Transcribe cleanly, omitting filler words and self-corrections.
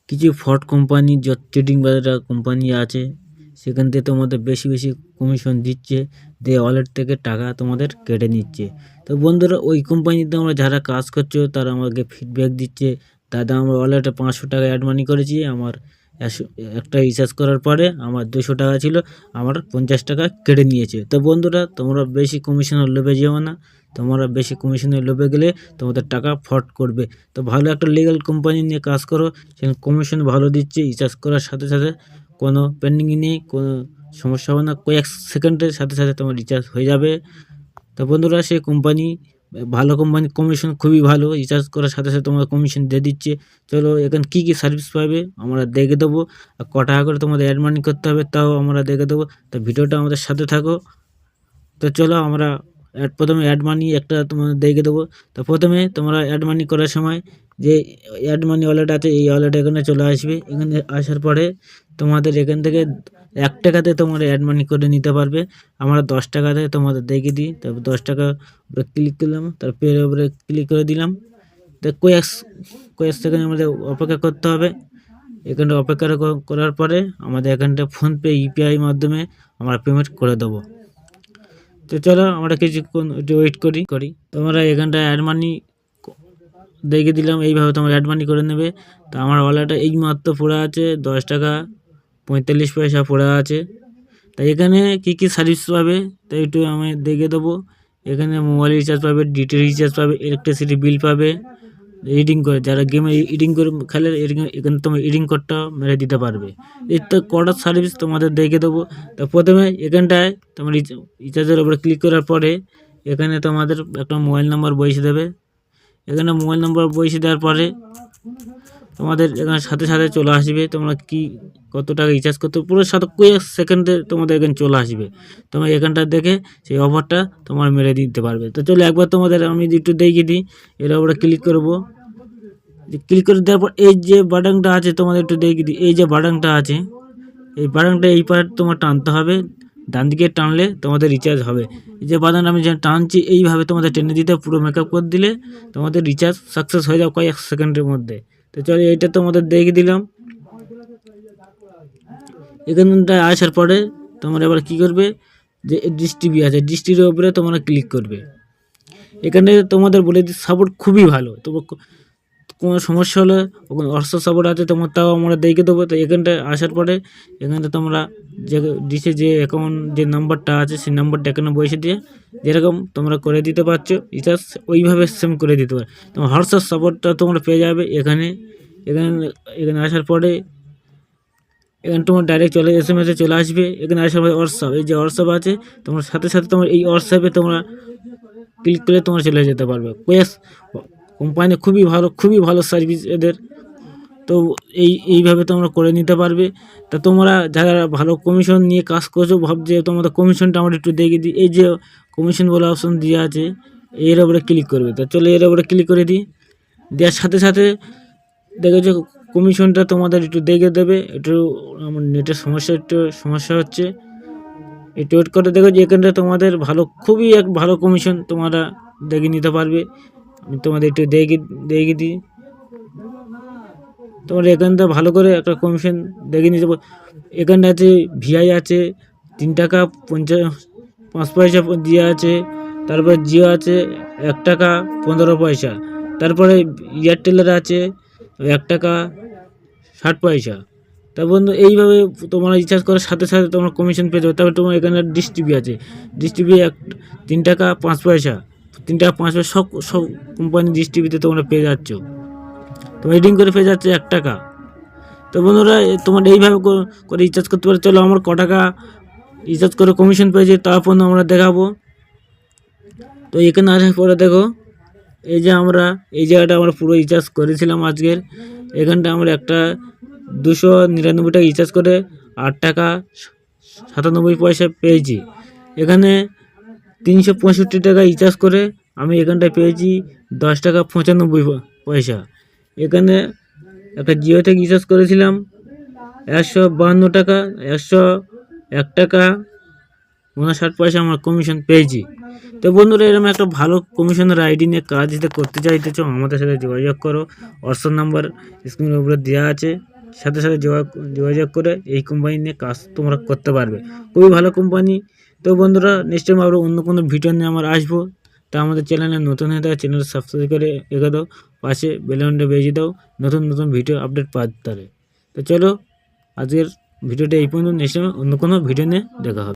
কিছু fraud company cheating বাজা company আছে, সেখান থেকে তোমাদের বেশি বেশি কমিশন দিচ্ছে, দিয়ে ওয়ালেট থেকে টাকা তোমাদের কেটে নিচ্ছে। তো বন্ধুরা, ওই কোম্পানিতে আমরা যারা কাজ করছো তারা আমাকে ফিডব্যাক দিচ্ছে, দাদা আমরা ওয়ালেটে 500 টাকা অ্যাড মানি করেছি, আমার একটা রিচার্জ করার পরে আমার 200 টাকা ছিল, আমার 50 টাকা কেটে নিয়েছে। তো বন্ধুরা, তোমরা বেশি কমিশনের লোভে যেও না, তোমরা বেশি কমিশনের লোভে গেলে তোমাদের টাকা ফ্রড করবে। তো ভালো একটা লিগ্যাল কোম্পানি নিয়ে কাজ করো, সেখানে কমিশন ভালো দিচ্ছে, রিচার্জ করার সাথে সাথে কোনো পেন্ডিং নেই, কোনো সমস্যা হবে না, কয়েক সেকেন্ডের সাথে সাথে তোমার রিচার্জ হয়ে যাবে। তো বন্ধুরা, সেই কোম্পানি ভালো কোম্পানি, কমিশন খুবই ভালো, রিচার্জ করার সাথে সাথে তোমার কমিশন দিয়ে দিচ্ছে। চলো এখানে কী কী সার্ভিস পাবে আমরা দেখে দেবো, আর ক টাকা করে তোমাদের অ্যাড মানি করতে হবে তাও আমরা দেখে দেবো। তো ভিডিওটা আমাদের সাথে থাকো। তো চলো আমরা প্রথমে অ্যাড মানি একটা তোমাদের দেখে দেবো। তো প্রথমে তোমরা অ্যাড মানি করার সময় যে অ্যাড মানি ওয়ালেট আছে, এই ওয়ালেট এখানে চলে আসবে। এখানে আসার পরে তোমাদের এখান থেকে 1 টাকাতে তোমরা অ্যাড মানি করে নিতে পারবে। আমরা 10 টাকাতে তোমাদের দেখে দিই। তারপর 10 টাকা উপরে ক্লিক করলাম, তারপর এর উপরে ক্লিক করে দিলাম। তো কয়েক সেকেন্ড আমাদের অপেক্ষা করতে হবে। এখানটা অপেক্ষা করার পরে আমাদের এখানটা ফোনপে ইউপিআই মাধ্যমে আমরা পেমেন্ট করে দেবো। তো চলো আমরা কিছুক্ষণ একটু ওয়েট করি। তোমরা এখানটা অ্যাড মানি দেখে দিলাম, এইভাবে তোমরা অ্যাড মানি করে নেবে। তো আমার ওয়ালেটে এই মাত্র পড়ে আছে 10 টাকা 45 পয়সা পড়ে আছে। তাই এখানে কি কি সার্ভিস পাবে তাই একটু আমি দেখে দেবো। এখানে মোবাইল রিচার্জ পাবে, ডিটি রিচার্জ পাবে, ইলেকট্রিসিটি বিল পাবে, রিডিং করে যারা গেমে এডিং করে খেলে এখানে তোমার এডিং কোডটা মেরে দিতে পারবে। এর তো কটার সার্ভিস তোমাদের দেখে দেবো। তো প্রথমে এখানটায় তোমার রিচার্জের উপরে ক্লিক করার পরে এখানে তোমাদের একটা মোবাইল নাম্বার বসিয়ে দেবে। এখানে মোবাইল নাম্বার বসিয়ে দেওয়ার পরে তোমাদের এখানে সাথে সাথে চলে আসবে তোমরা কি কত টাকা রিচার্জ করতে, পুরো সাথে কয়েক সেকেন্ডে তোমাদের এখানে চলে আসবে। তোমরা এখানটা দেখে সেই অফারটা তোমার মেরে দিতে পারবে। তো চলো একবার তোমাদের আমি একটু দেখিয়ে দিই। এর উপরে ক্লিক করবো, ক্লিক করে দেওয়ার পর এই যে বাটনটা আছে তোমাদের একটু দেখিয়ে দিই। এই যে বাটনটা আছে, এই বাটনটা এই পার্ট তোমার টানতে হবে, ডান দিকে টানলে তোমাদের রিচার্জ হবে। এই যে বাটন আমি যে টানছি এইভাবে তোমাদের টেনে দিতে, পুরো মেকআপ করে দিলে তোমাদের রিচার্জ সাকসেস হয়ে যাবে কয়েক সেকেন্ডের মধ্যে। তো চলো এইটা তোমাদের দেখিয়ে দিলাম। এখানটা আসার পরে তোমরা এবার কী করবে, যে ডিশ টিভি আছে, ডিশ টিভির উপরে তোমরা ক্লিক করবে। এখানে তোমাদের বলে দিই সাপোর্ট খুবই ভালো, তবু কোনো সমস্যা হলে ওখানে হোয়াটসঅ্যাপ সাপোর্ট আছে তোমার, তাও আমরা দেখে দেবো। তো এখানটায় আসার পরে এখানটা তোমরা যে ডিশে যে অ্যাকাউন্ট যে নাম্বারটা আছে সেই নাম্বারটা এখানে বসে দিয়ে যেরকম তোমরা করে দিতে পারছো রিচার্জ, ওইভাবে সেম করে দিতে পারো। তোমার হোয়াটসঅ্যাপ সাপোর্টটা তোমরা পেয়ে যাবে এখানে। এখানে আসার পরে এখানে তোমার ডাইরেক্ট SMS চলে আসবে। এখানে আসার পরে হোয়াটসঅ্যাপ, এই যে হোয়াটসঅ্যাপ আছে তোমার সাথে সাথে তোমার এই হোয়াটসঅ্যাপে তোমরা ক্লিক করে তোমরা চলে যেতে পারবে। কোম্পানি খুবই ভালো সার্ভিস এদের। তো এইভাবে তোমরা করে নিতে পারবে। তা তোমরা যারা ভালো কমিশন নিয়ে কাজ করছো ভাবছে তোমাদের কমিশনটা আমরা একটু দেখে দিই। এই যে কমিশন বলে অপশন দেওয়া আছে, এর উপরে ক্লিক করবে। তো চলো এর উপরে ক্লিক করে দিই। দেওয়ার সাথে সাথে দেখেছো কমিশনটা তোমাদের একটু দেখে দেবে। একটু আমার নেটের সমস্যা হচ্ছে, একটু ওয়েট করে দেখো যে এখানটা তোমাদের খুবই এক ভালো কমিশন তোমরা দেখে নিতে পারবে। আমি তোমাদের একটু দেখে দিই। তোমরা এখানটা ভালো করে একটা কমিশন দেখে নিতে পারো। এখানটা আছে ভিআই আছে 3 টাকা 5 পয়সা দিয়ে আছে, তারপর জিও আছে 1 টাকা 15 পয়সা, তারপরে এয়ারটেলের আছে 1 টাকা 60 পয়সা। তা বন্ধু এইভাবে তোমরা রিচার্জ করার সাথে সাথে তোমরা কমিশন পেয়ে যাবে। তারপর তোমার এখানে ডিশ টিভি আছে, ডিশ টিভি 3 টাকা 5 পয়সা, 3 টাকা 5 পয়সা সব কোম্পানি ডিশ টিভিতে তোমরা পেয়ে যাচ্ছ। তোমরা রিডিং করে পেয়ে যাচ্ছে 1 টাকা। তো বন্ধুরা তোমরা এইভাবে করে রিচার্জ করতে পারো। চলো আমার ক টাকা রিচার্জ করে কমিশন পেয়েছে তারপর আমরা দেখাবো। তো এখানে আসার পরে দেখো এই যে এই জায়গাটা আমরা পুরো রিচার্জ করেছিলাম আজকের। এখানটা আমরা একটা 299 টাকা রিচার্জ করে 8 টাকা 97 পয়সা পেয়েছি। এখানে 365 টাকা রিচার্জ করে আমি এখানটায় পেয়েছি 10 টাকা 95 পয়সা। এখানে একটা জিও থেকে রিচার্জ করেছিলাম 152 টাকা 101 টাকা 59 পয়সা আমার কমিশন পেয়েছি। তো বন্ধুরা এরকম একটা ভালো কমিশনের আইডি নিয়ে কাজ যদি করতে চাইতেছো আমাদের সাথে যোগাযোগ করো। হোয়াটসঅ্যাপ নাম্বার স্ক্রিনের উপরে দেওয়া আছে। সাথে সাথে যোগাযোগ করে এই কোম্পানি নিয়ে কাজ তোমরা করতে পারবে। খুবই ভালো কোম্পানি। তো বন্ধুরা নিশ্চয়ই আরও অন্য কোনো ভিডিও নিয়ে আমরা আসবো। তা আমাদের চ্যানেলে নতুন হয়ে থাকে চ্যানেল সাবস্ক্রাইব করে রেখে দাও, পাশে বেল আইকনটা বেজে দাও নতুন নতুন ভিডিও আপডেট পাওয়ার তারে। তো চলো আজকের ভিডিওটা এই পর্যন্ত, নেক্সট টাইম অন্য কোনো ভিডিও নিয়ে দেখা হবে।